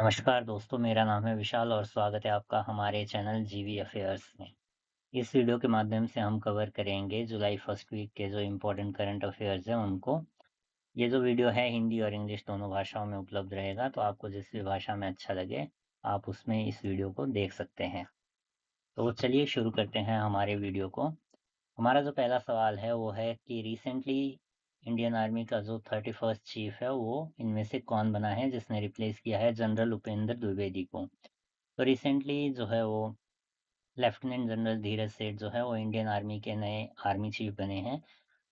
नमस्कार दोस्तों, मेरा नाम है विशाल और स्वागत है आपका हमारे चैनल जीवी अफेयर्स में। इस वीडियो के माध्यम से हम कवर करेंगे जुलाई फर्स्ट वीक के जो इम्पोर्टेंट करंट अफेयर्स हैं उनको। ये जो वीडियो है हिंदी और इंग्लिश दोनों भाषाओं में उपलब्ध रहेगा, तो आपको जिस भी भाषा में अच्छा लगे आप उसमें इस वीडियो को देख सकते हैं। तो चलिए शुरू करते हैं हमारे वीडियो को। हमारा जो पहला सवाल है वो है कि रिसेंटली इंडियन आर्मी का जो 31st चीफ है वो इनमें से कौन बना है जिसने रिप्लेस किया है जनरल उपेंद्र द्विवेदी को। तो रिसेंटली जो है वो लेफ्टिनेंट जनरल धीरज सेठ जो है वो इंडियन आर्मी के नए आर्मी चीफ बने हैं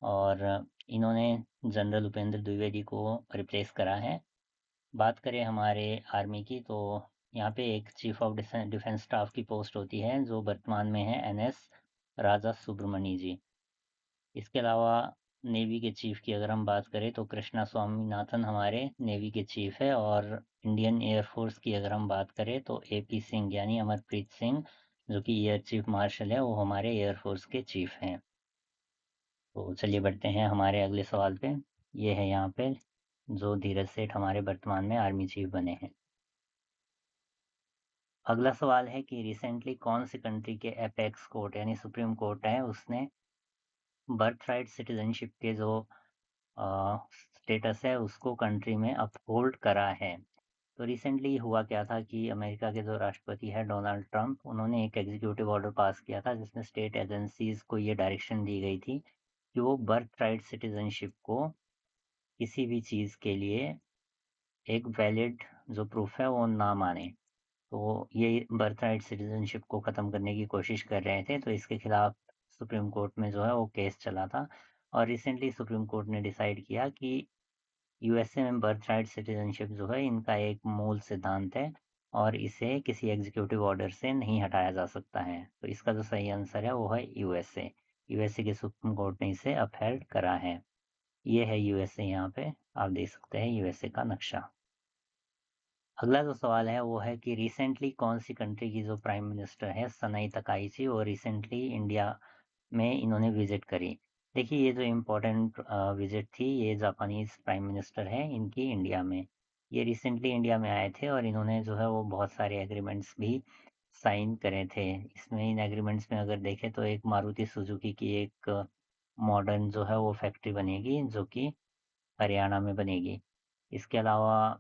और इन्होंने जनरल उपेंद्र द्विवेदी को रिप्लेस करा है। बात करें हमारे आर्मी की, तो यहाँ पे एक चीफ ऑफ डिफेंस स्टाफ की पोस्ट होती है जो वर्तमान में है एनएस राजा सुब्रमणी जी। इसके अलावा नेवी के चीफ की अगर हम बात करें तो कृष्णा स्वामीनाथन हमारे नेवी के चीफ है, और इंडियन एयरफोर्स की अगर हम बात करें तो एपी सिंह यानी अमरप्रीत सिंह जो कि एयर चीफ मार्शल है वो हमारे एयरफोर्स के चीफ हैं। तो चलिए बढ़ते हैं हमारे अगले सवाल पे। ये है यहाँ पे जो धीरज सेठ हमारे वर्तमान में आर्मी चीफ बने हैं। अगला सवाल है कि रिसेंटली कौन सी कंट्री के एपेक्स कोर्ट यानी सुप्रीम कोर्ट है उसने बर्थ राइट सिटीजनशिप के जो स्टेटस है उसको कंट्री में अपहोल्ड करा है। तो रिसेंटली हुआ क्या था कि अमेरिका के जो राष्ट्रपति है डोनाल्ड ट्रंप, उन्होंने एक एग्जीक्यूटिव ऑर्डर पास किया था जिसमें स्टेट एजेंसीज को ये डायरेक्शन दी गई थी कि वो बर्थ राइट सिटीजनशिप को किसी भी चीज़ के लिए एक वैलिड जो प्रूफ है वो ना माने। तो ये बर्थ राइट सिटीजनशिप को ख़त्म करने की कोशिश कर रहे थे, तो इसके खिलाफ सुप्रीम कोर्ट में जो है वो केस चला था। और रिसेंटली सुप्रीम कोर्ट ने डिसाइड किया कि यूएसए में बर्थ राइट सिटीजनशिप जो है इनका एक मूल सिद्धांत है और इसे किसी एग्जीक्यूटिव ऑर्डर से नहीं हटाया जा सकता है। तो इसका जो सही आंसर है वो है यूएसए। यूएसए के सुप्रीम कोर्ट ने इसे अपहेल्ड करा है। ये है यूएसए, यहाँ पे आप देख सकते हैं यूएसए का नक्शा। अगला जो सवाल है वो है कि रिसेंटली कौन सी कंट्री की जो प्राइम मिनिस्टर है सनाई तकाईची, और रिसेंटली इंडिया में इन्होंने विजिट करी। देखिए ये जो इम्पोर्टेंट विजिट थी, ये जापानीज प्राइम मिनिस्टर है इनकी इंडिया में। ये रिसेंटली इंडिया में आए थे और इन्होंने जो है वो बहुत सारे एग्रीमेंट्स भी साइन करे थे। इसमें इन एग्रीमेंट्स में अगर देखें तो एक मारुति सुजुकी की एक मॉडर्न जो है वो फैक्ट्री बनेगी जो कि हरियाणा में बनेगी। इसके अलावा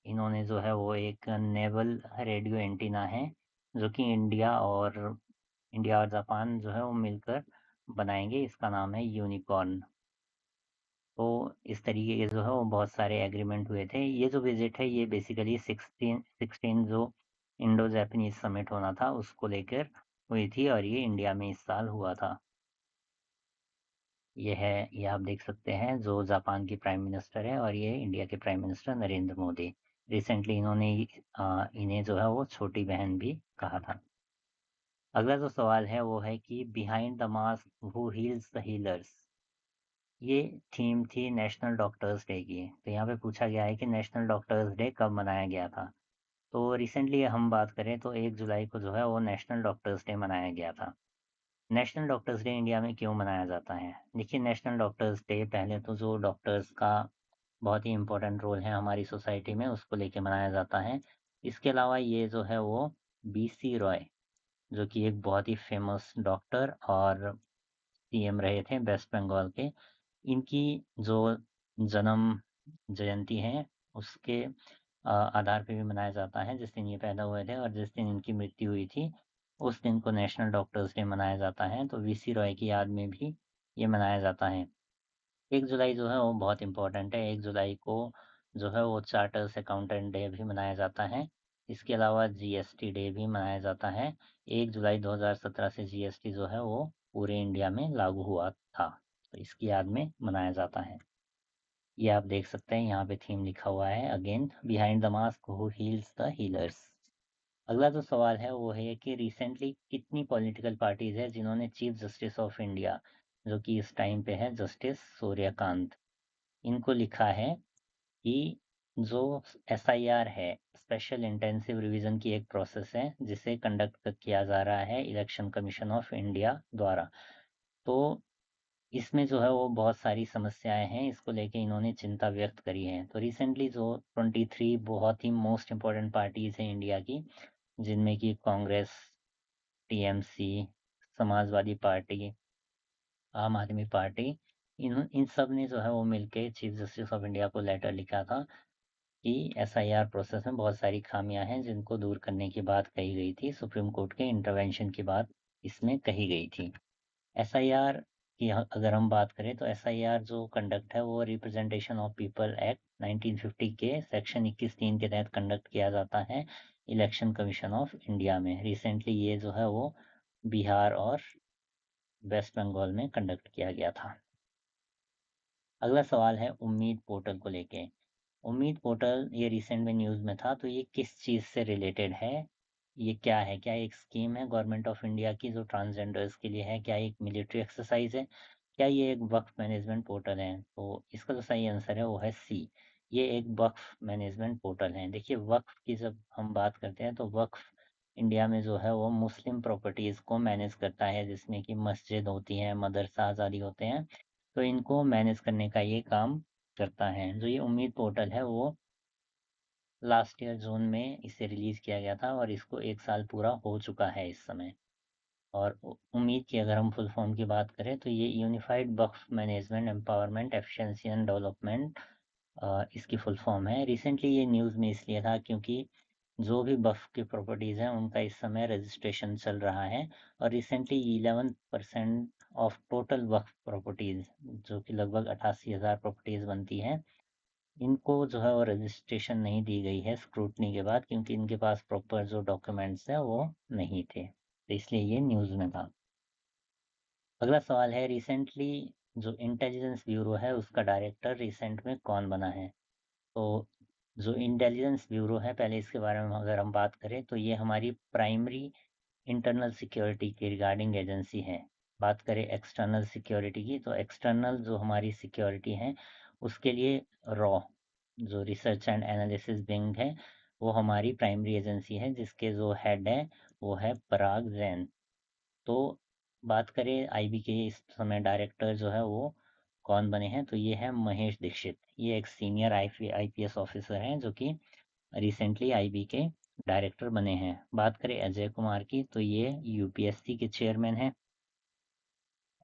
इन्होंने जो है वो एक नेवल रेडियो एंटीना है जो कि इंडिया और जापान जो है वो मिलकर बनाएंगे। इसका नाम है यूनिकॉर्न। तो इस तरीके के जो है वो बहुत सारे एग्रीमेंट हुए थे। ये जो विजिट है ये बेसिकली 16 जो इंडो जापानीज समिट होना था उसको लेकर हुई थी, और ये इंडिया में इस साल हुआ था। ये आप देख सकते हैं जो जापान की प्राइम मिनिस्टर है, और ये इंडिया के prime minister Narendra Modi. Recently इन्होंने इन्हें जो है वो छोटी बहन भी कहा था। अगला जो सवाल है वो है कि behind the mask who heels the healers. ये थीम थी नेशनल डॉक्टर्स डे की। तो यहाँ पे पूछा गया है कि नेशनल डॉक्टर्स डे कब मनाया गया था। तो रिसेंटली हम बात करें तो 1 जुलाई को जो है वो नेशनल डॉक्टर्स डे मनाया गया था। नेशनल डॉक्टर्स डे इंडिया में क्यों मनाया जाता है? देखिए नेशनल डॉक्टर्स डे पहले तो जो डॉक्टर्स का बहुत ही इम्पोर्टेंट रोल है हमारी सोसाइटी में उसको लेके मनाया जाता है। इसके अलावा ये जो है वो बीसी रॉय जो कि एक बहुत ही फेमस डॉक्टर और सीएम रहे थे वेस्ट बंगाल के, इनकी जो जन्म जयंती है उसके आधार पे भी मनाया जाता है। जिस दिन ये पैदा हुए थे और जिस दिन इनकी मृत्यु हुई थी उस दिन को नेशनल डॉक्टर्स डे मनाया जाता है। तो वीसी रॉय की याद में भी ये मनाया जाता है। 1 जुलाई जो है वो बहुत इम्पोर्टेंट है। 1 जुलाई को जो है वो चार्टर्स अकाउंटेंट डे भी मनाया जाता है। इसके अलावा जीएसटी डे भी मनाया जाता है। 1 जुलाई 2017 से जीएसटी जो है वो पूरे इंडिया में लागू हुआ था, तो इसकी याद में मनाया जाता है। ये आप देख सकते हैं यहाँ पे थीम लिखा हुआ है again behind the mask who heels the healers. अगला जो सवाल है वो है कि रिसेंटली कितनी पॉलिटिकल पार्टीज है जिन्होंने चीफ जस्टिस ऑफ इंडिया जो कि इस टाइम पे है जस्टिस सूर्यकांत, इनको लिखा है कि जो एसआईआर है स्पेशल इंटेंसिव रिवीजन की एक प्रोसेस है जिसे कंडक्ट किया जा रहा है इलेक्शन कमीशन ऑफ इंडिया द्वारा। तो इसमें जो है वो बहुत सारी समस्याएं हैं, इसको लेके इन्होंने चिंता व्यक्त करी है। तो रिसेंटली जो 23 बहुत ही मोस्ट इम्पोर्टेंट पार्टीज हैं इंडिया की, जिनमें कि कांग्रेस, टीएमसी, समाजवादी पार्टी, आम आदमी पार्टी, इन सब ने जो है वो मिलके चीफ जस्टिस ऑफ इंडिया को लेटर लिखा था कि एसआईआर प्रोसेस में बहुत सारी खामियां हैं जिनको दूर करने की बात कही गई थी। सुप्रीम कोर्ट के इंटरवेंशन की बात इसमें कही गई थी। एसआईआर की अगर हम बात करें तो एसआईआर जो कंडक्ट है वो रिप्रेजेंटेशन ऑफ पीपल एक्ट 1950 के सेक्शन 21(3) के तहत कंडक्ट किया जाता है इलेक्शन कमीशन ऑफ इंडिया में। रिसेंटली ये जो है वो बिहार और वेस्ट बंगाल में कंडक्ट किया गया था। अगला सवाल है उम्मीद पोर्टल को लेके। उम्मीद पोर्टल ये रिसेंट में न्यूज़ में था, तो ये किस चीज़ से रिलेटेड है? ये क्या है? क्या एक स्कीम है गवर्नमेंट ऑफ इंडिया की जो ट्रांसजेंडर्स के लिए है? क्या एक मिलिट्री एक्सरसाइज है? क्या ये एक वक्फ मैनेजमेंट पोर्टल है? तो इसका जो सही आंसर है वो है सी। ये एक वक्फ मैनेजमेंट पोर्टल है। देखिए, वक्फ की जब हम बात करते हैं तो वक्फ इंडिया में जो है वो मुस्लिम प्रॉपर्टीज़ को मैनेज करता है, जिसमें कि मस्जिद होती है, मदरसा आज़ादी होते हैं, तो इनको मैनेज करने का ये काम करता है। जो ये उम्मीद पोर्टल है वो लास्ट ईयर जून में इसे रिलीज़ किया गया था और इसको 1 साल पूरा हो चुका है इस समय। और उम्मीद की अगर हम फुल फॉर्म की बात करें तो ये unified Waqf management empowerment efficiency and development इसकी फुल फॉर्म है। रिसेंटली ये न्यूज़ में इसलिए था क्योंकि जो भी वक्फ की प्रॉपर्टीज़ हैं उनका इस समय रजिस्ट्रेशन चल रहा है और recently 11% of total Waqf properties, जो कि लगभग 88,000 प्रॉपर्टीज़ बनती हैं, इनको जो है वो रजिस्ट्रेशन नहीं दी गई है स्क्रूटनी के बाद, क्योंकि इनके पास प्रॉपर जो डॉक्यूमेंट्स हैं वो नहीं थे, तो इसलिए ये न्यूज़ में था। अगला सवाल है रिसेंटली जो इंटेलिजेंस ब्यूरो है उसका डायरेक्टर रिसेंट में कौन बना है? तो जो इंटेलिजेंस ब्यूरो है, पहले इसके बारे में अगर हम बात करें तो ये हमारी प्राइमरी इंटरनल सिक्योरिटी की रिगार्डिंग एजेंसी है। बात करें एक्सटर्नल सिक्योरिटी की, तो एक्सटर्नल जो हमारी सिक्योरिटी है उसके लिए रॉ जो रिसर्च एंड एनालिसिस विंग है वो हमारी प्राइमरी एजेंसी है, जिसके जो हेड है वो है पराग जैन। तो बात करें आईबी के इस समय डायरेक्टर जो है वो कौन बने हैं, तो ये है महेश दीक्षित। ये एक सीनियर आईपीएस ऑफिसर हैं जो कि रिसेंटली आईबी के डायरेक्टर बने हैं। बात करें अजय कुमार की, तो ये यूपीएससी के चेयरमैन हैं।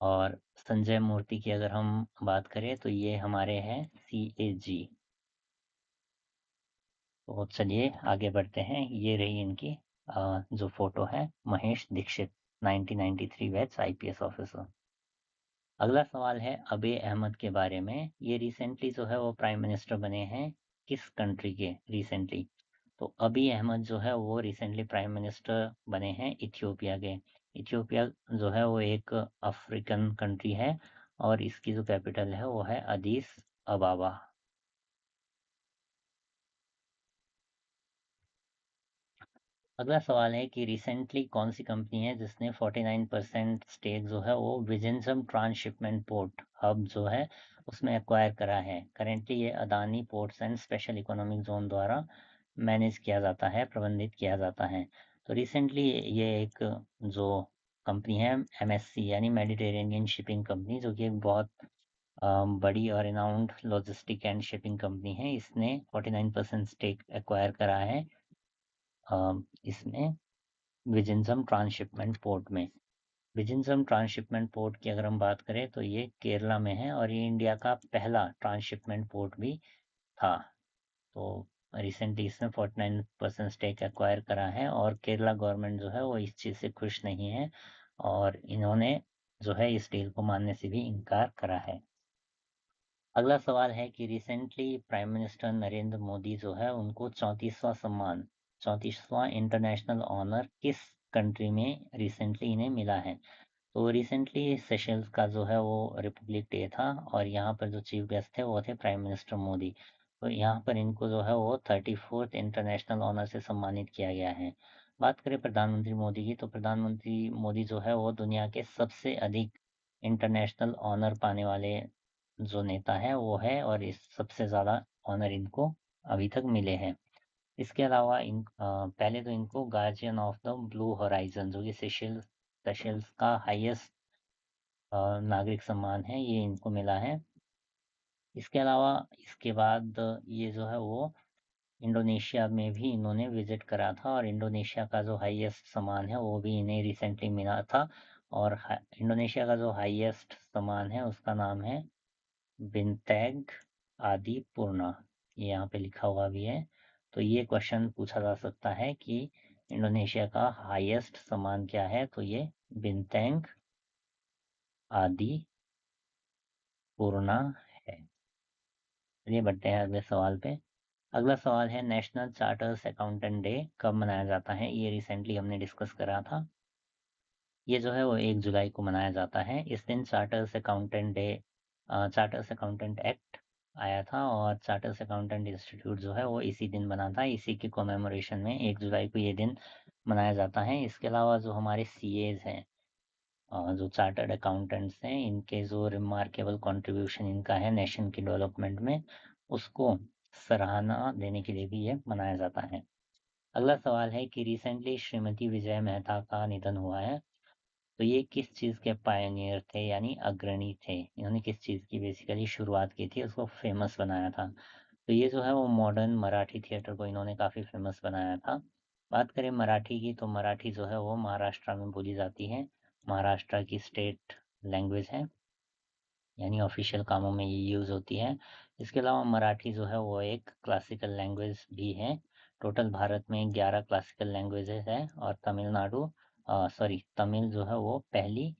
और संजय मूर्ति की अगर हम बात करें तो ये हमारे हैं सीएजी। तो चलिए आगे बढ़ते हैं। ये रही इनकी जो फोटो है, Mahesh Dikshit 1993 batch IPS officer. अगला सवाल है अबे अहमद के बारे में। ये रिसेंटली जो है वो प्राइम मिनिस्टर बने हैं किस कंट्री के रिसेंटली? तो अबी अहमद जो है वो रिसेंटली प्राइम मिनिस्टर बने हैं इथियोपिया के। इथियोपिया जो है वो एक अफ्रीकन कंट्री है और इसकी जो कैपिटल है वो है अदीस अबाबा। अगला सवाल है कि रिसेंटली कौन सी कंपनी है जिसने 49% स्टेक जो है वो विजिंसम ट्रांसशिपमेंट पोर्ट हब जो है उसमें एक्वायर करा है? करेंटली ये Adani ports and special economic zone द्वारा मैनेज किया जाता है, प्रबंधित किया जाता है। तो रिसेंटली ये एक जो कंपनी है एमएससी यानी मेडिटेरेनियन शिपिंग कंपनी, जो कि एक बहुत बड़ी और renowned logistic and shipping company है, इसने 49% स्टेक एक्वायर करा है इसमें विजिंसम ट्रांसशिपमेंट पोर्ट में। विजिंसम ट्रांसशिपमेंट पोर्ट की अगर हम बात करें तो ये केरला में है और ये इंडिया का पहला ट्रांसशिपमेंट पोर्ट भी था। तो रिसेंटली इसने 49% स्टेक एक्वायर करा है और केरला गवर्नमेंट जो है वो इस चीज़ से खुश नहीं है और इन्होंने जो है इस डील को मानने से भी इनकार करा है। अगला सवाल है कि recently prime minister Narendra Modi जो है उनको 34वां सम्मान, 34वां इंटरनेशनल ऑनर किस कंट्री में रिसेंटली इन्हें मिला है? तो रिसेंटली सेशल्स का जो है वो रिपब्लिक डे था और यहाँ पर जो चीफ गेस्ट थे वो थे प्राइम मिनिस्टर मोदी। तो यहाँ पर इनको जो है वो 34th इंटरनेशनल ऑनर से सम्मानित किया गया है। बात करें प्रधानमंत्री मोदी की, तो प्रधानमंत्री मोदी जो है वो दुनिया के सबसे अधिक इंटरनेशनल ऑनर पाने वाले जो नेता है वो है और इस सबसे ज़्यादा ऑनर इनको अभी तक मिले हैं। इसके अलावा पहले तो इनको guardian of the blue horizon जो कि सेशल्स का हाईएस्ट नागरिक सम्मान है, ये इनको मिला है। इसके अलावा इसके बाद ये जो है वो इंडोनेशिया में भी इन्होंने विजिट करा था, और इंडोनेशिया का जो हाईएस्ट सम्मान है वो भी इन्हें रिसेंटली मिला था। और इंडोनेशिया का जो हाईएस्ट सम्मान है उसका नाम है बिनतैग आदि पूर्णा, ये यहाँ पे लिखा हुआ भी है। तो ये क्वेश्चन पूछा जा सकता है कि इंडोनेशिया का हाईएस्ट सम्मान क्या है, तो ये बिनतैंग आदि पूर्णा है। चलिए बढ़ते हैं अगले सवाल पे। अगला सवाल है नेशनल चार्टर्स अकाउंटेंट डे कब मनाया जाता है? ये रिसेंटली हमने डिस्कस करा था। ये जो है वो 1 जुलाई को मनाया जाता है। इस दिन चार्टर्स अकाउंटेंट एक्ट आया था, और चार्टर्स अकाउंटेंट इंस्टीट्यूट जो है वो इसी दिन बना था। इसी की कॉमेमोरेशन में 1 जुलाई को ये दिन मनाया जाता है। इसके अलावा जो हमारे सीएज हैं, जो चार्टर्ड अकाउंटेंट्स हैं, इनके जो रिमार्केबल कंट्रीब्यूशन इनका है नेशन की डेवलपमेंट में, उसको सराहना देने के लिए भी ये मनाया जाता है। अगला सवाल है कि रिसेंटली श्रीमती विजय मेहता का निधन हुआ है, तो ये किस चीज़ के पायनियर थे, यानी अग्रणी थे? इन्होंने किस चीज़ की बेसिकली शुरुआत की थी, उसको फेमस बनाया था? तो ये जो है वो मॉडर्न मराठी थिएटर को इन्होंने काफ़ी फेमस बनाया था। बात करें मराठी की, तो मराठी जो है वो महाराष्ट्र में बोली जाती है, महाराष्ट्र की स्टेट लैंग्वेज है, यानी ऑफिशियल कामों में ये यूज़ होती है। इसके अलावा मराठी जो है वो एक क्लासिकल लैंग्वेज भी है। टोटल भारत में 11 क्लासिकल लैंग्वेजेस है, और तमिल जो है वो पहली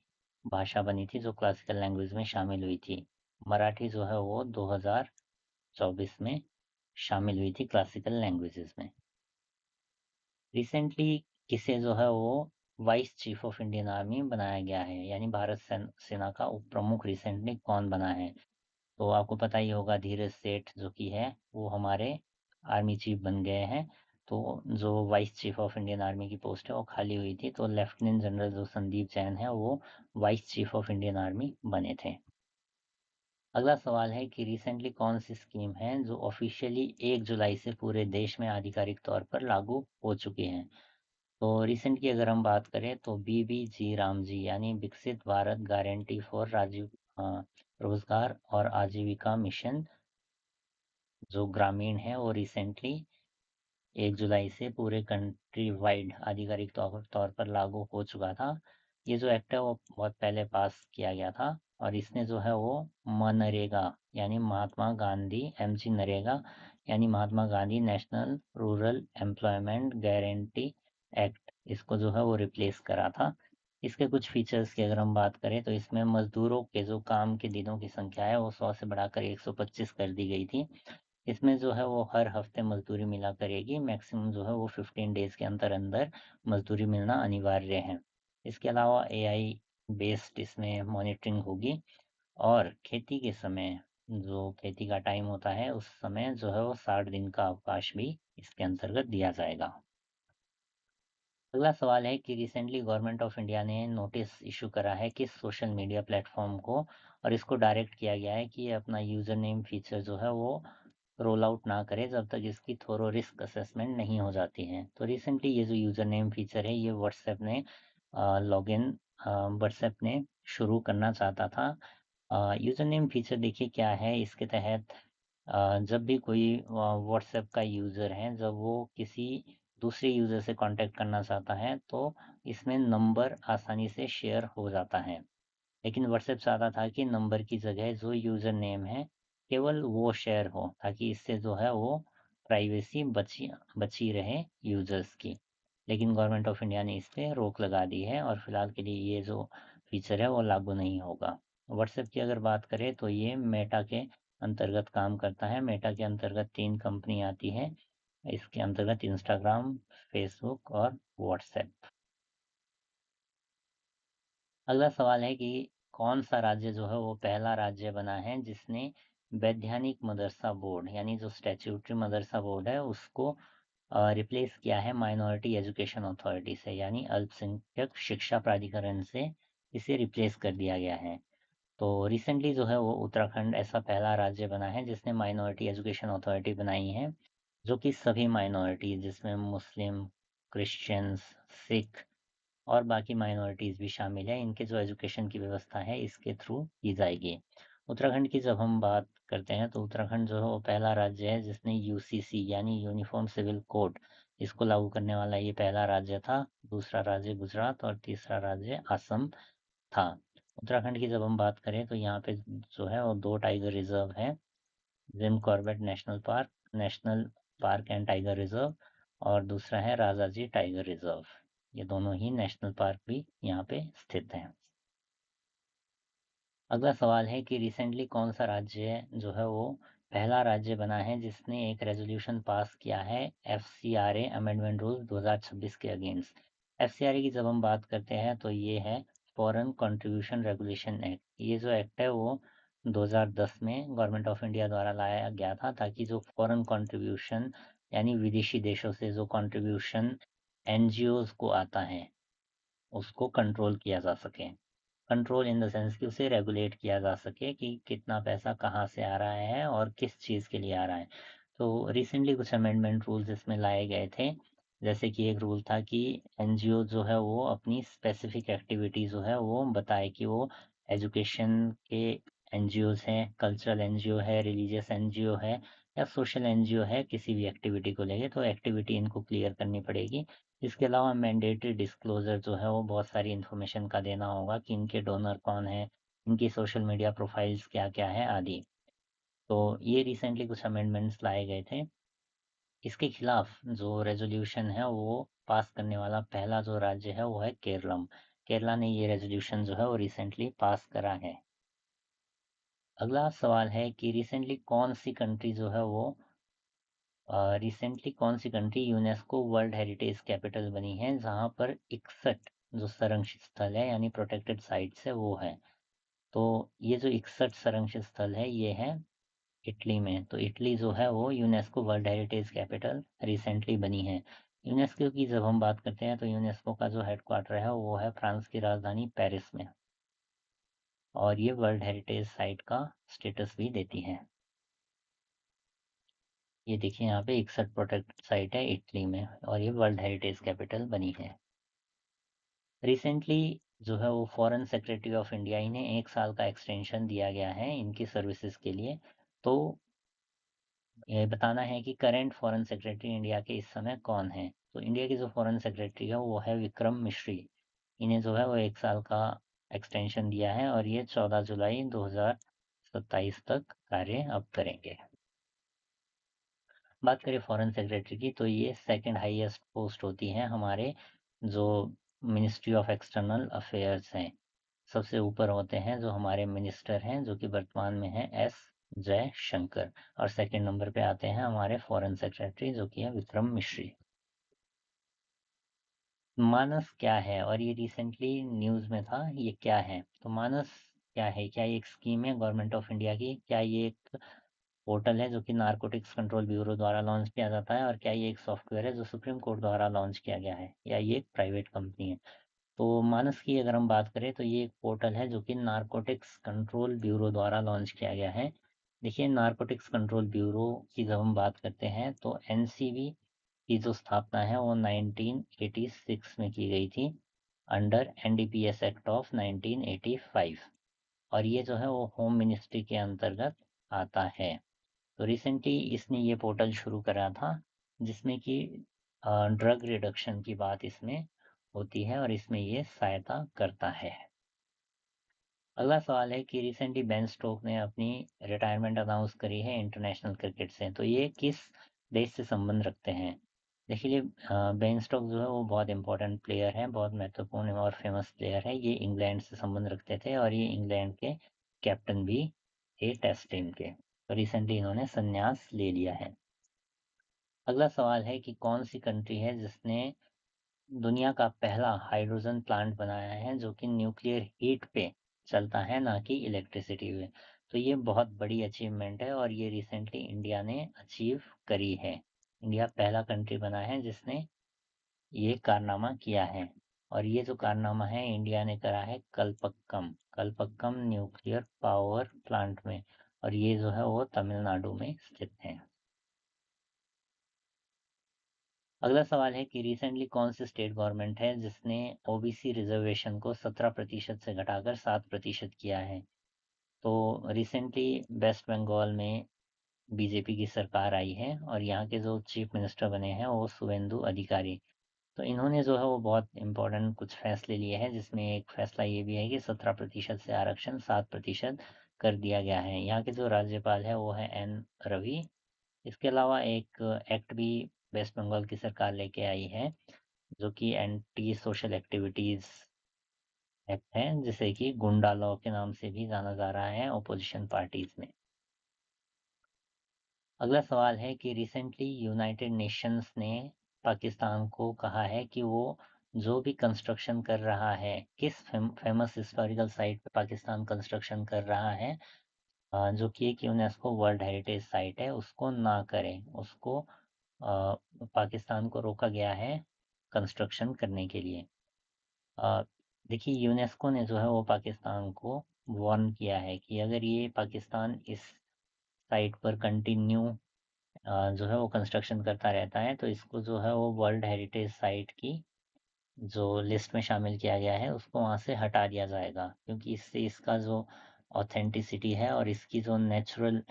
भाषा बनी थी जो क्लासिकल लैंग्वेज में शामिल हुई थी। मराठी जो है वो 2024 में शामिल हुई थी क्लासिकल लैंग्वेजेस में। रिसेंटली किसे जो है वो vice chief of Indian army बनाया गया है, यानी भारत सेना का उप प्रमुख रिसेंटली कौन बना है? तो आपको पता ही होगा, धीरज सेठ जो कि है वो हमारे आर्मी चीफ बन गए हैं। तो जो vice chief of Indian army की पोस्ट है वो खाली हुई थी, तो लेफ्टिनेंट जनरल जो संदीप जैन है वो vice chief of Indian army बने थे। अगला सवाल है कि रिसेंटली कौन सी स्कीम है जो ऑफिशियली 1 जुलाई से पूरे देश में आधिकारिक तौर पर लागू हो चुकी है? तो रिसेंट की अगर हम बात करें तो बीबीजी रामजी, यानी विकसित भारत गारंटी फॉर राजीव रोजगार और आजीविका मिशन जो ग्रामीण है, वो रिसेंटली 1 जुलाई से पूरे कंट्री वाइड आधिकारिक तौर पर लागू हो चुका था। ये जो एक्ट है वो बहुत पहले पास किया गया था, और इसने जो है वो मनरेगा, यानी महात्मा गांधी एमजी नरेगा, यानी Mahatma Gandhi National Rural Employment Guarantee Act, इसको जो है वो रिप्लेस करा था। इसके कुछ फीचर्स की अगर हम बात करें तो इसमें मजदूरों के जो काम के दिनों की संख्या है वो 100 से बढ़ाकर 125 कर दी गई थी। इसमें जो है वो हर हफ्ते मजदूरी मिला करेगी, मैक्सिमम जो है वो 15 डेज के अंदर अंदर मजदूरी मिलना अनिवार्य है। इसके अलावा एआई बेस्ड इसमें मॉनिटरिंग होगी, और खेती के समय जो खेती का टाइम होता है उस समय जो है वो 60 दिन का अवकाश भी इसके अंतर्गत दिया जाएगा। अगला सवाल है कि रिसेंटली गवर्नमेंट ऑफ इंडिया ने नोटिस इशू करा है किस सोशल मीडिया प्लेटफॉर्म को, और इसको डायरेक्ट किया गया है कि ये अपना यूज़र नेम फीचर जो है वो रोल आउट ना करे जब तक इसकी थोरो रिस्क असेसमेंट नहीं हो जाती है। तो रिसेंटली ये जो यूज़र नेम फीचर है ये लॉगिन व्हाट्सएप ने शुरू करना चाहता था। यूज़र नेम फीचर देखिए क्या है, इसके तहत जब भी कोई व्हाट्सएप का यूज़र है, जब वो किसी दूसरे यूज़र से कांटेक्ट करना चाहता है तो इसमें नंबर आसानी से शेयर हो जाता है। लेकिन व्हाट्सएप चाहता था कि नंबर की जगह जो यूज़र नेम है केवल वो शेयर हो, ताकि इससे जो है वो प्राइवेसी बची बची रहे यूज़र्स की। लेकिन गवर्नमेंट ऑफ इंडिया ने इस पे रोक लगा दी है, और फिलहाल के लिए ये जो फीचर है वो लागू नहीं होगा। व्हाट्सएप की अगर बात करें तो ये मेटा के अंतर्गत काम करता है। मेटा के अंतर्गत 3 कंपनी आती है, इसके अंतर्गत इंस्टाग्राम, फेसबुक और व्हाट्सएप। अगला सवाल है कि कौन सा राज्य जो है वो पहला राज्य बना है जिसने वैधानिक मदरसा बोर्ड, यानी जो स्टैट्यूटरी मदरसा बोर्ड है उसको रिप्लेस किया है माइनॉरिटी एजुकेशन अथॉरिटी से, यानी अल्पसंख्यक शिक्षा प्राधिकरण से इसे रिप्लेस कर दिया गया है। तो रिसेंटली जो है वो उत्तराखंड ऐसा पहला राज्य बना है जिसने माइनॉरिटी एजुकेशन अथॉरिटी बनाई है, जो कि सभी माइनॉरिटी जिसमें मुस्लिम, क्रिश्चियंस, सिख और बाकी माइनॉरिटीज़ भी शामिल है। इनके जो एजुकेशन की व्यवस्था है इसके थ्रू की जाएगी। उत्तराखंड की जब हम बात करते हैं तो उत्तराखंड जो है वो पहला राज्य है जिसने यूसीसी यानी यूनिफॉर्म सिविल कोड इसको लागू करने वाला ये पहला राज्य था। दूसरा राज्य गुजरात और तीसरा राज्य असम था। उत्तराखंड की जब हम बात करें तो यहाँ पे जो है वो 2 टाइगर रिज़र्व हैं, Jim Corbett national park and tiger reserve और दूसरा है राजाजी टाइगर रिज़र्व। ये दोनों ही नेशनल पार्क भी यहाँ पे स्थित हैं। अगला सवाल है कि रिसेंटली कौन सा राज्य जो है वो पहला राज्य बना है जिसने एक रेजोल्यूशन पास किया है FCRA अमेंडमेंट रूल 2026 के अगेंस्ट। FCRA की जब हम बात करते हैं तो ये है फॉरेन कंट्रीब्यूशन रेगुलेशन एक्ट। ये जो एक्ट है वो 2010 में गवर्नमेंट ऑफ इंडिया द्वारा लाया गया था ताकि जो फॉरेन कंट्रीब्यूशन यानी विदेशी देशों से जो कंट्रीब्यूशन NGOs को आता है उसको कंट्रोल किया जा सके। कंट्रोल इन द सेंस कि उसे रेगुलेट किया जा सके कि कितना पैसा कहाँ से आ रहा है और किस चीज़ के लिए आ रहा है। तो रिसेंटली कुछ अमेंडमेंट रूल्स इसमें लाए गए थे। जैसे कि एक रूल था कि NGO जो है वो अपनी स्पेसिफिक एक्टिविटी जो है वो बताए कि वो एजुकेशन के NGOs हैं, कल्चरल NGO है, रिलीजियस NGO है या सोशल NGO है, किसी भी एक्टिविटी को लेके तो एक्टिविटी इनको क्लियर करनी पड़ेगी। इसके अलावा मैंडेटरी डिस्क्लोजर जो है वो बहुत सारी इन्फॉर्मेशन का देना होगा कि इनके डोनर कौन है, इनकी सोशल मीडिया प्रोफाइल्स क्या-क्या है आदि। तो ये रिसेंटली कुछ अमेंडमेंट्स लाए गए थे। इसके खिलाफ जो रेज़ोल्यूशन है वो पास करने वाला पहला जो राज्य है वो है केरलम। केरला ने ये रेज़ोल्यूशन जो है वो रिसेंटली पास करा है। अगला सवाल है कि रिसेंटली कौन सी country UNESCO World Heritage capital बनी है जहां पर 61 जो संरक्षित स्थल है यानी प्रोटेक्टेड साइट्स है वो है। तो ये जो 61 संरक्षित स्थल है ये है इटली में। तो इटली जो है वो UNESCO World Heritage capital recently बनी है। यूनेस्को की जब हम बात करते हैं तो यूनेस्को का जो हेडक्वार्टर है वो है फ्रांस की राजधानी पेरिस में और ये वर्ल्ड हेरिटेज साइट का स्टेटस भी देती है। ये देखिए यहाँ पे 61 प्रोटेक्टेड साइट है इटली में और ये वर्ल्ड हेरिटेज कैपिटल बनी है। रिसेंटली जो है वो फॉरेन सेक्रेटरी ऑफ इंडिया इन्हें 1 साल का एक्सटेंशन दिया गया है इनकी सर्विसेज के लिए। तो ये बताना है कि करंट फॉरेन सेक्रेटरी इंडिया के इस समय कौन है। तो इंडिया के जो फॉरेन सेक्रेटरी है वो है विक्रम मिश्री। इन्हें जो है वो 1 साल का एक्सटेंशन दिया है और ये 14 जुलाई 2027 तक कार्य अब करेंगे। बात करें फॉरेन सेक्रेटरी की तो ये सेकंड हाईएस्ट पोस्ट होती है हमारे जो मिनिस्ट्री ऑफ एक्सटर्नल अफेयर्स हैं। सबसे ऊपर होते हैं जो हमारे मिनिस्टर हैं जो कि वर्तमान में है S. जयशंकर और सेकंड नंबर पे आते हैं हमारे फॉरेन सेक्रेटरी जो कि है विक्रम मिश्री। मानस क्या है और ये रिसेंटली न्यूज़ में था, ये क्या है? तो मानस क्या है? क्या ये एक स्कीम है गवर्नमेंट ऑफ इंडिया की? क्या ये एक पोर्टल है जो कि नारकोटिक्स कंट्रोल ब्यूरो द्वारा लॉन्च किया जाता है और क्या ये एक सॉफ्टवेयर है जो सुप्रीम कोर्ट द्वारा लॉन्च किया गया है या ये एक प्राइवेट कंपनी है? तो मानस की अगर हम बात करें तो ये एक पोर्टल है जो कि नारकोटिक्स कंट्रोल ब्यूरो द्वारा लॉन्च किया गया है। देखिए नारकोटिक्स कंट्रोल ब्यूरो की जब हम बात करते हैं तो NCB की जो स्थापना है वो 1986 में की गई थी अंडर NDPS एक्ट ऑफ 1985 और ये जो है वो होम मिनिस्ट्री के अंतर्गत आता है। तो रिसेंटली इसने ये पोर्टल शुरू करा था जिसमें कि ड्रग रिडक्शन की बात इसमें होती है और इसमें ये सहायता करता है। अगला सवाल है कि रिसेंटली बेन स्टोक ने अपनी रिटायरमेंट अनाउंस करी है इंटरनेशनल क्रिकेट से। तो ये किस देश से संबंध रखते हैं? देखिए बेन स्टोक जो है वो बहुत इंपॉर्टेंट प्लेयर है, बहुत महत्वपूर्ण और फेमस प्लेयर है। ये इंग्लैंड से संबंध रखते थे और ये इंग्लैंड के कैप्टन भी थे टेस्ट टीम के। तो रिसेंटली इन्होंने संन्यास ले लिया है। अगला सवाल है कि कौन सी कंट्री है जिसने दुनिया का पहला हाइड्रोजन प्लांट बनाया है जो कि न्यूक्लियर हीट पे चलता है ना कि इलेक्ट्रिसिटी पे। तो ये बहुत बड़ी अचीवमेंट है और ये रिसेंटली इंडिया ने अचीव करी है। इंडिया पहला कंट्री बना है जिसने ये कारनामा किया है और ये जो कारनामा है इंडिया ने करा है Kalpakkam Kalpakkam nuclear power plant में और ये जो है वो तमिलनाडु में स्थित है। अगला सवाल है कि रिसेंटली कौन सी स्टेट गवर्नमेंट है जिसने ओबीसी रिजर्वेशन को 17% से घटाकर 7% किया है? तो रिसेंटली वेस्ट बंगाल में बीजेपी की सरकार आई है और यहाँ के जो चीफ मिनिस्टर बने हैं वो शुवेंदु अधिकारी। तो इन्होंने जो है वो बहुत इम्पोर्टेंट कुछ फैसले लिए हैं, जिसमें एक फैसला ये भी है कि 17% से आरक्षण 7% कर दिया गया है। यहाँ के जो राज्यपाल है वो है एन रवि। इसके अलावा एक एक्ट भी वेस्ट बंगाल की सरकार लेके आई है, जो कि एंटी सोशल एक्टिविटीज एक्ट है, जिसे कि गुंडा लॉ के नाम से भी जाना जा रहा है ओपोजिशन पार्टीज में। अगला सवाल है कि रिसेंटली यूनाइटेड नेशंस ने पाकिस्तान को कहा है कि वो जो भी कंस्ट्रक्शन कर रहा है, किस फेमस हिस्टोरिकल साइट पे पाकिस्तान कंस्ट्रक्शन कर रहा है, जो कि एक यूनेस्को वर्ल्ड हेरिटेज साइट है, उसको ना करें। उसको पाकिस्तान को रोका गया है कंस्ट्रक्शन करने के लिए। अ, देखिए, यूनेस्को ने जो है वो पाकिस्तान को वार्न किया है कि अगर ये पाकिस्तान इस साइट पर कंटिन्यू जो है वो कंस्ट्रक्शन करता रहता है, तो इसको जो है वो वर्ल्ड हेरिटेज साइट की जो लिस्ट में शामिल किया गया है उसको वहाँ से हटा दिया जाएगा, क्योंकि इससे इसका जो ऑथेंटिसिटी है और इसकी जो नेचुरल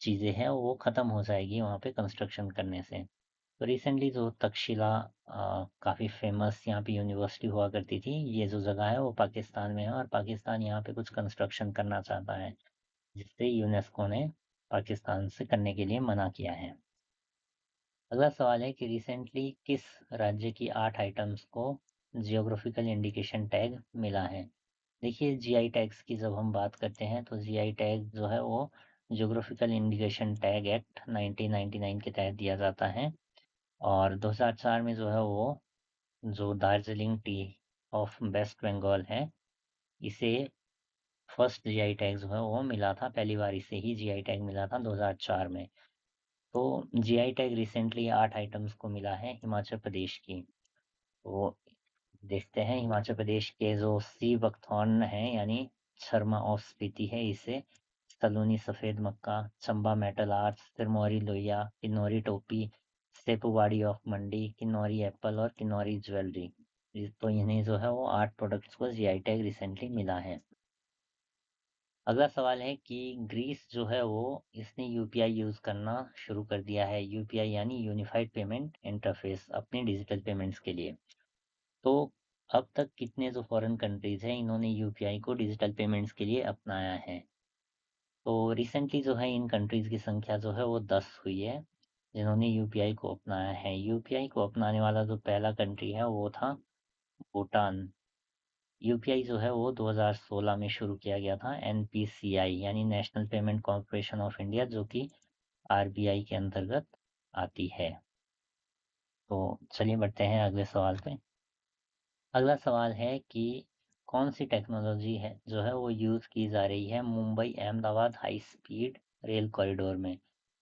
चीज़ें हैं वो ख़त्म हो जाएगी वहाँ पे कंस्ट्रक्शन करने से। तो रिसेंटली जो तक्षशिला काफ़ी फेमस यहाँ पे यूनिवर्सिटी हुआ करती थी, ये जो जगह है वो पाकिस्तान में है और पाकिस्तान यहाँ पे कुछ कंस्ट्रक्शन करना चाहता है, जिससे यूनेस्को ने पाकिस्तान से करने के लिए मना किया है। अगला सवाल है कि रिसेंटली किस राज्य की 8 आइटम्स को जियोग्राफिकल इंडिकेशन टैग मिला है? देखिए, जीआई टैग्स की जब हम बात करते हैं तो जीआई टैग जो है वो जियोग्राफिकल इंडिकेशन टैग एक्ट 1999 के तहत दिया जाता है। और 2004 में जो है वो जो Darjeeling tea of West Bengal है, इसे फर्स्ट जीआई टैग जो है वो मिला था, पहली बार इसे ही जीआई टैग मिला था 2004 में। तो जीआई टैग रिसेंटली 8 आइटम्स को मिला है हिमाचल प्रदेश की। तो देखते हैं हिमाचल प्रदेश के जो सी बकथॉर्न है, यानी शर्मा ऑफ स्पीति है, इसे सलूनी सफ़ेद मक्का, चंबा मेटल आर्ट्स, सिरमौरी लोहिया, किन्नौरी टोपी, सेपुवाड़ी ऑफ मंडी, किन्नौरी एप्पल और किन्नौरी ज्वेलरी। तो इन्हें जो है वो 8 प्रोडक्ट्स को जीआई टैग रिसेंटली मिला है। अगला सवाल है कि ग्रीस जो है वो इसने यूपीआई यूज़ करना शुरू कर दिया है, यूपीआई यानी यूनिफाइड पेमेंट इंटरफेस, अपनी डिजिटल पेमेंट्स के लिए। तो अब तक कितने जो फॉरेन कंट्रीज हैं इन्होंने यूपीआई को डिजिटल पेमेंट्स के लिए अपनाया है? तो रिसेंटली जो है इन कंट्रीज की संख्या जो है वो 10 हुई है जिन्होंने यूपीआई को अपनाया है। यूपीआई को अपनाने वाला जो पहला कंट्री है वो था भूटान। यूपीआई जो है वो 2016 में शुरू किया गया था, एनपीसीआई यानी national payment corporation of India, जो कि आरबीआई के अंतर्गत आती है। तो चलिए बढ़ते हैं अगले सवाल पे। अगला सवाल है कि कौन सी टेक्नोलॉजी है जो है वो यूज़ की जा रही है Mumbai Ahmedabad high speed rail corridor में?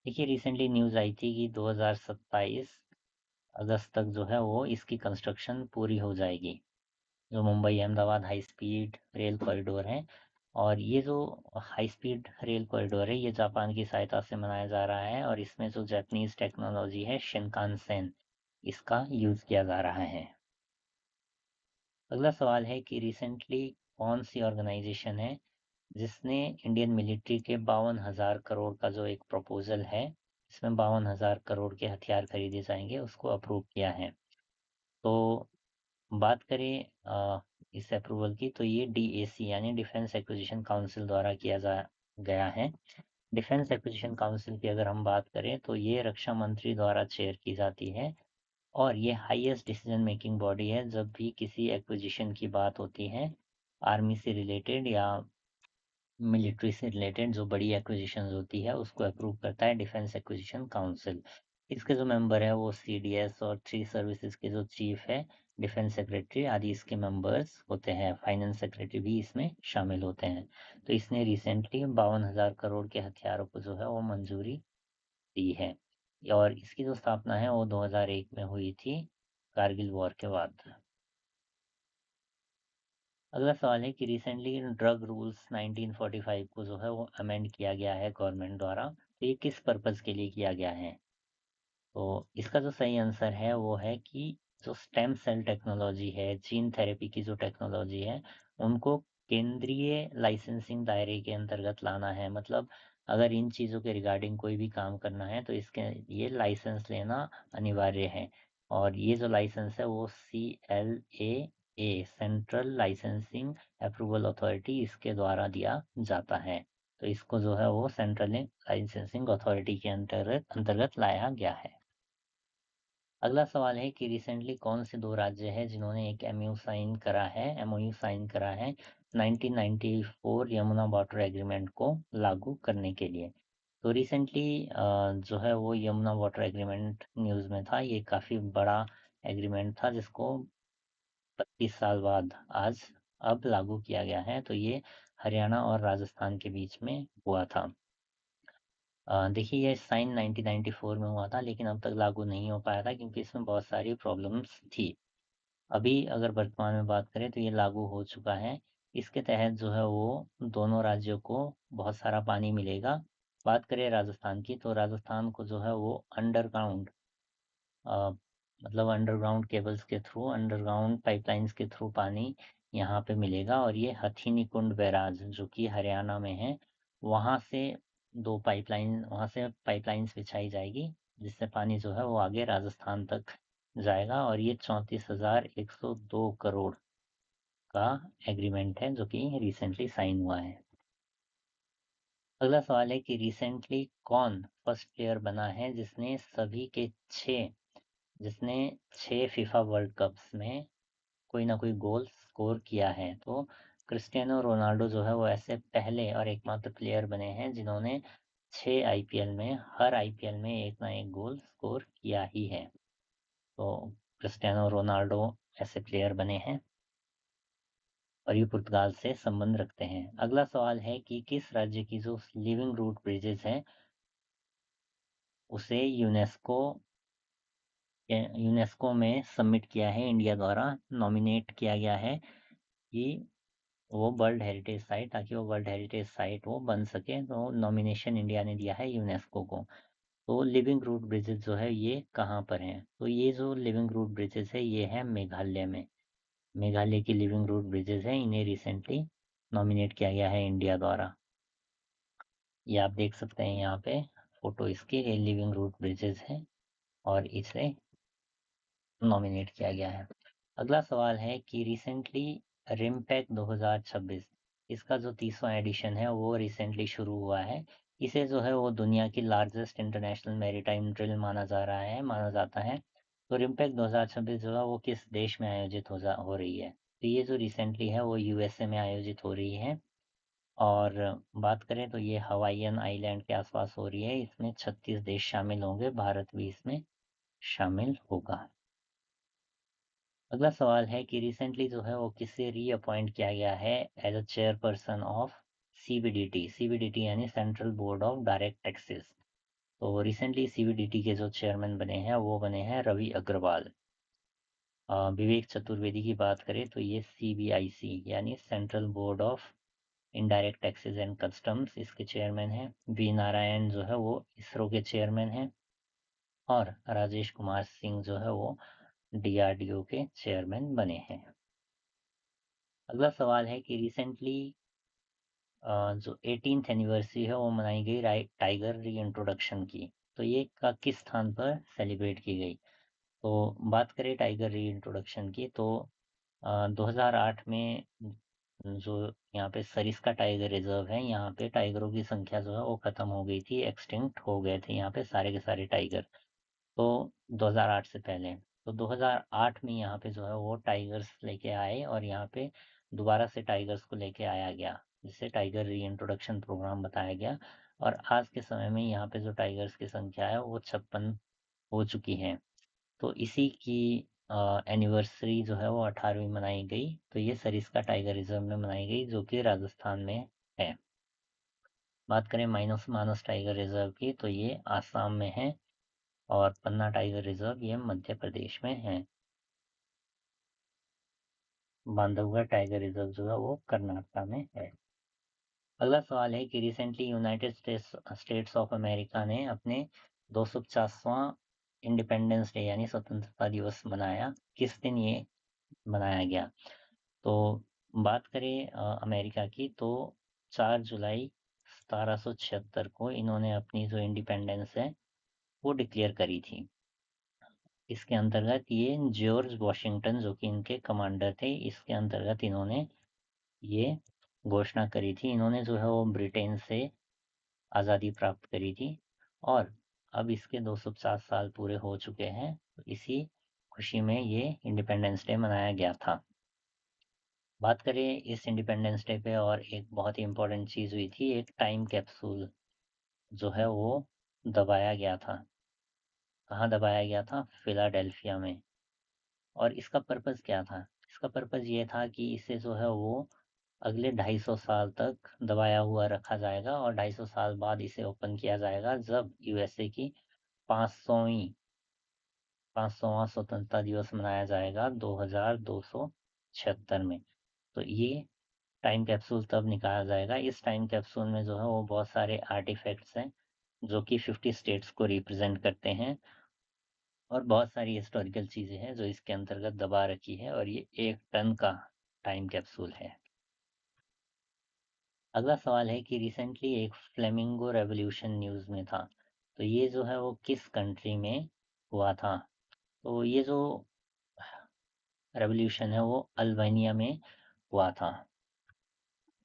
देखिए, रिसेंटली न्यूज़ आई थी कि 2027 अगस्त तक जो है वो इसकी कंस्ट्रक्शन पूरी हो जाएगी, जो Mumbai Ahmedabad high speed rail corridor है। और ये जो हाई स्पीड रेल कॉरिडोर है ये जापान की सहायता से बनाया जा रहा है और इसमें जो जापानीज टेक्नोलॉजी है शिनकानसेन, इसका यूज़ किया जा रहा है। अगला सवाल है कि रिसेंटली कौन सी ऑर्गेनाइजेशन है जिसने इंडियन मिलिट्री के 52,000 करोड़ का जो एक प्रपोजल है, इसमें 52,000 करोड़ के हथियार खरीदे जाएंगे, उसको अप्रूव किया है? तो बात करें इस अप्रूवल की, तो ये डीएसी यानी डिफेंस एक्विजिशन काउंसिल द्वारा किया जा गया है। डिफेंस एक्विजिशन काउंसिल की अगर हम बात करें तो ये रक्षा मंत्री द्वारा चेयर की जाती है और ये हाईएस्ट डिसीजन मेकिंग बॉडी है जब भी किसी एक्विजिशन की बात होती है, आर्मी से रिलेटेड या मिलिट्री से रिलेटेड जो बड़ी एक्विजिशन होती है उसको अप्रूव करता है डिफेंस एक्विजिशन काउंसिल। इसके जो मेंबर है वो सीडीएस और 3 सर्विसेज के जो चीफ है, डिफेंस सेक्रेटरी आदि इसके मेंबर्स होते हैं, फाइनेंस सेक्रेटरी भी इसमें शामिल होते हैं। तो इसने रिसेंटली 52,000 करोड़ के हथियारों को जो है वो मंजूरी दी है और इसकी जो स्थापना है वो 2001 में हुई थी, कारगिल वॉर के बाद। अगला सवाल है कि रिसेंटली ड्रग रूल्स 1945 को जो है वो अमेंड किया गया है गवर्नमेंट द्वारा, तो ये किस पर्पज़ के लिए किया गया है? तो इसका जो सही आंसर है वो है कि जो स्टेम सेल टेक्नोलॉजी है, जीन थेरेपी की जो टेक्नोलॉजी है, उनको केंद्रीय लाइसेंसिंग दायरे के अंतर्गत लाना है। मतलब अगर इन चीज़ों के रिगार्डिंग कोई भी काम करना है तो इसके ये लाइसेंस लेना अनिवार्य है। और ये जो लाइसेंस है वो CLAA central licensing approval authority इसके द्वारा दिया जाता है। तो इसको जो है वो सेंट्रल लाइसेंसिंग अथॉरिटी के अंतर्गत लाया गया है। अगला सवाल है कि रिसेंटली कौन से दो राज्य हैं जिन्होंने एक एमओयू साइन करा है 1994 यमुना वाटर एग्रीमेंट को लागू करने के लिए। तो रिसेंटली जो है वो यमुना वाटर एग्रीमेंट न्यूज़ में था। ये काफ़ी बड़ा एग्रीमेंट था जिसको 25 साल बाद आज अब लागू किया गया है। तो ये हरियाणा और राजस्थान के बीच में हुआ था। देखिए ये साइन 1994 में हुआ था, लेकिन अब तक लागू नहीं हो पाया था क्योंकि इसमें बहुत सारी प्रॉब्लम्स थी। अभी अगर वर्तमान में बात करें तो ये लागू हो चुका है। इसके तहत जो है वो दोनों राज्यों को बहुत सारा पानी मिलेगा। बात करें राजस्थान की तो राजस्थान को जो है वो अंडरग्राउंड मतलब अंडरग्राउंड केबल्स के थ्रू, अंडरग्राउंड पाइपलाइंस के थ्रू पानी यहाँ पे मिलेगा। और ये हथीनीकुंड बैराज जो कि हरियाणा में है, वहाँ से वहाँ से पाइपलाइंस बिछाई जाएगी जिससे पानी जो है वो आगे राजस्थान तक जाएगा। और ये 34,102 करोड़ का एग्रीमेंट है जो कि रिसेंटली साइन हुआ है। अगला सवाल है कि रिसेंटली कौन फर्स्ट प्लेयर बना है जिसने 6 फीफा वर्ल्ड कप्स में कोई ना कोई गोल स्कोर किया है। तो क्रिस्टियानो रोनाल्डो जो है वो ऐसे पहले और एकमात्र प्लेयर बने हैं जिन्होंने 6 आईपीएल में हर आईपीएल में एक ना एक गोल स्कोर किया ही है। तो क्रिस्टियानो रोनाल्डो ऐसे प्लेयर बने हैं और ये पुर्तगाल से संबंध रखते हैं। अगला सवाल है कि किस राज्य की जो लिविंग रूट ब्रिजेस है उसे यूनेस्को में सबमिट किया है, इंडिया द्वारा नॉमिनेट किया गया है कि वो वर्ल्ड हेरिटेज साइट, ताकि वो वर्ल्ड हेरिटेज साइट वो बन सके। तो नॉमिनेशन इंडिया ने दिया है यूनेस्को को। तो लिविंग रूट ब्रिजेस जो है ये कहाँ पर हैं? तो ये जो लिविंग रूट ब्रिजेस है ये है मेघालय में। मेघालय की लिविंग रूट ब्रिजेस है, इन्हें रिसेंटली नॉमिनेट किया गया है इंडिया द्वारा। ये आप देख सकते हैं यहाँ पे फोटो इसकी, लिविंग रूट ब्रिजेस है और इसे नॉमिनेट किया गया है। अगला सवाल है कि रिसेंटली रिमपैक 2026 इसका जो 30वां एडिशन है वो रिसेंटली शुरू हुआ है। इसे जो है वो दुनिया की लार्जेस्ट इंटरनेशनल मैरीटाइम ड्रिल माना जाता है। तो रिमपैक 2026 जो है वो किस देश में आयोजित हो रही है? तो ये जो रिसेंटली है वो यूएसए में आयोजित हो रही है। और बात करें तो ये हवाईयन आइलैंड के आसपास हो रही है। इसमें 36 देश शामिल होंगे, भारत भी इसमें शामिल होगा। अगला सवाल है कि रिसेंटली जो है वो किसे रीअपॉइंट किया गया है as a chairperson of CBDT यानी Central Board of Direct Taxes. तो रिसेंटली सीबीडीटी के जो चेयरमैन बने हैं वो बने हैं रवि अग्रवाल। विवेक चतुर्वेदी की बात करें तो ये सीबीआईसी यानी Central Board of indirect taxes and customs इसके चेयरमैन हैं। वी नारायण जो है वो इसरो के चेयरमैन हैं। और राजेश कुमार सिंह जो है वो डीआरडीओ के चेयरमैन बने हैं। अगला सवाल है कि रिसेंटली जो 18th एनिवर्सरी है वो मनाई गई टाइगर री इंट्रोडक्शन की। तो ये किस स्थान पर सेलिब्रेट की गई? तो बात करें टाइगर री इंट्रोडक्शन की तो 2008 में जो यहाँ पे सरिस्का टाइगर रिजर्व है, यहाँ पे टाइगरों की संख्या जो है वो खत्म हो गई थी, एक्सटिंक्ट हो गए थे यहाँ पे सारे के सारे टाइगर। तो 2008 से पहले, तो 2008 में यहाँ पे जो है वो टाइगर्स लेके आए और यहाँ पे दोबारा से टाइगर्स को लेके आया गया, जिसे टाइगर री इंट्रोडक्शन प्रोग्राम बताया गया। और आज के समय में यहाँ पे जो टाइगर्स की संख्या है वो 56 हो चुकी है। तो इसी की एनिवर्सरी जो है वो 18वीं मनाई गई। तो ये सरिस्का टाइगर रिजर्व में मनाई गई जो कि राजस्थान में है। बात करें माइनस मानस टाइगर रिजर्व की तो ये आसाम में है। और पन्ना टाइगर रिजर्व ये मध्य प्रदेश में है। बांधवगढ़ टाइगर रिजर्व जो है वो कर्नाटक में है। अगला सवाल है कि recently United states of America ने अपने 250वां इंडिपेंडेंस डे यानी स्वतंत्रता दिवस मनाया, किस दिन ये मनाया गया? तो बात करें अमेरिका की, तो 4 जुलाई 1776 को इन्होंने अपनी जो इंडिपेंडेंस है वो डिक्लेयर करी थी। इसके अंतर्गत ये जॉर्ज वॉशिंगटन जो कि इनके कमांडर थे, इसके अंतर्गत इन्होंने ये घोषणा करी थी। इन्होंने जो है वो ब्रिटेन से आज़ादी प्राप्त करी थी और अब इसके 250 साल पूरे हो चुके हैं। तो इसी खुशी में ये इंडिपेंडेंस डे मनाया गया था। बात करें इस इंडिपेंडेंस डे पे, और एक बहुत ही इम्पोर्टेंट चीज़ हुई थी, एक टाइम कैप्सूल जो है वो दबाया गया था। कहाँ दबाया गया था? फिलाडेल्फिया में। और इसका पर्पज़ क्या था? इसका पर्पज़ ये था कि इसे जो है वो अगले 250 साल तक दबाया हुआ रखा जाएगा और 250 साल बाद इसे ओपन किया जाएगा, जब यूएसए की 500वीं 500वां स्वतंत्रता दिवस मनाया जाएगा 2276 में। तो ये टाइम कैप्सूल तब निकाला जाएगा। इस टाइम कैप्सूल में जो है वो बहुत सारे आर्टिफैक्ट्स हैं जो कि 50 स्टेट्स को रिप्रेजेंट करते हैं और बहुत सारी हिस्टोरिकल चीज़ें हैं जो इसके अंतर्गत दबा रखी है, और ये 1 टन का टाइम कैप्सूल है। अगला सवाल है कि रिसेंटली एक फ्लेमिंगो रेवोल्यूशन न्यूज़ में था, तो ये जो है वो किस कंट्री में हुआ था? तो ये जो रेवोल्यूशन है वो अल्बानिया में हुआ था।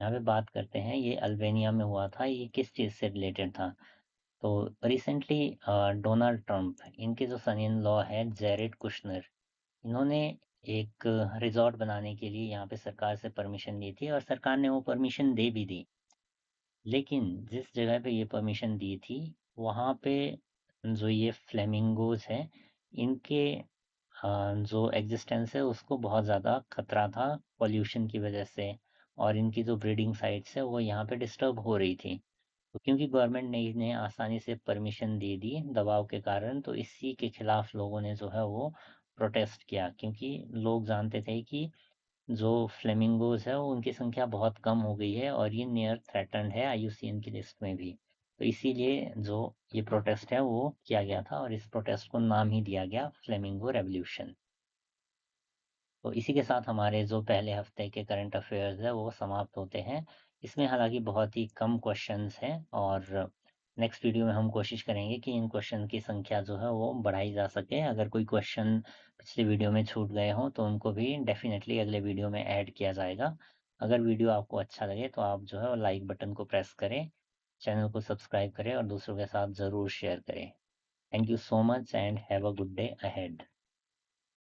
यहाँ पे बात करते हैं, ये अल्बानिया में हुआ था, ये किस चीज़ से रिलेटेड था? तो रिसेंटली डोनाल्ड ट्रंप, इनके जो सन इन लॉ है जेरेड कुशनर, इन्होंने एक रिज़ॉर्ट बनाने के लिए यहाँ पे सरकार से परमिशन ली थी और सरकार ने वो परमिशन दे भी दी। लेकिन जिस जगह पे ये परमिशन दी थी, वहाँ पे जो ये फ्लेमिंगोज़ हैं, इनके जो एग्जिस्टेंस है उसको बहुत ज़्यादा खतरा था पॉल्यूशन की वजह से, और इनकी जो ब्रीडिंग साइट्स है वो यहाँ पे डिस्टर्ब हो रही थी। तो क्योंकि गवर्नमेंट ने इन्हें आसानी से परमिशन दे दी दबाव के कारण, तो इसी के खिलाफ लोगों ने जो है वो प्रोटेस्ट किया, क्योंकि लोग जानते थे कि जो फ्लेमिंगोज़ है वो उनकी संख्या बहुत कम हो गई है और ये नियर थ्रेटन्ड है आईयूसीएन की लिस्ट में भी। तो इसीलिए जो ये प्रोटेस्ट है वो किया गया था और इस प्रोटेस्ट को नाम ही दिया गया फ्लेमिंगो रेवोल्यूशन। तो इसी के साथ हमारे जो पहले हफ्ते के करंट अफेयर्स है वो समाप्त होते हैं। इसमें हालांकि बहुत ही कम क्वेश्चंस हैं और नेक्स्ट वीडियो में हम कोशिश करेंगे कि इन क्वेश्चन की संख्या जो है वो बढ़ाई जा सके। अगर कोई क्वेश्चन पिछले वीडियो में छूट गए हों तो उनको भी डेफिनेटली अगले वीडियो में ऐड किया जाएगा। अगर वीडियो आपको अच्छा लगे तो आप जो है वो लाइक बटन को प्रेस करें, चैनल को सब्सक्राइब करें और दूसरों के साथ ज़रूर शेयर करें। Thank you so much and have a good day ahead.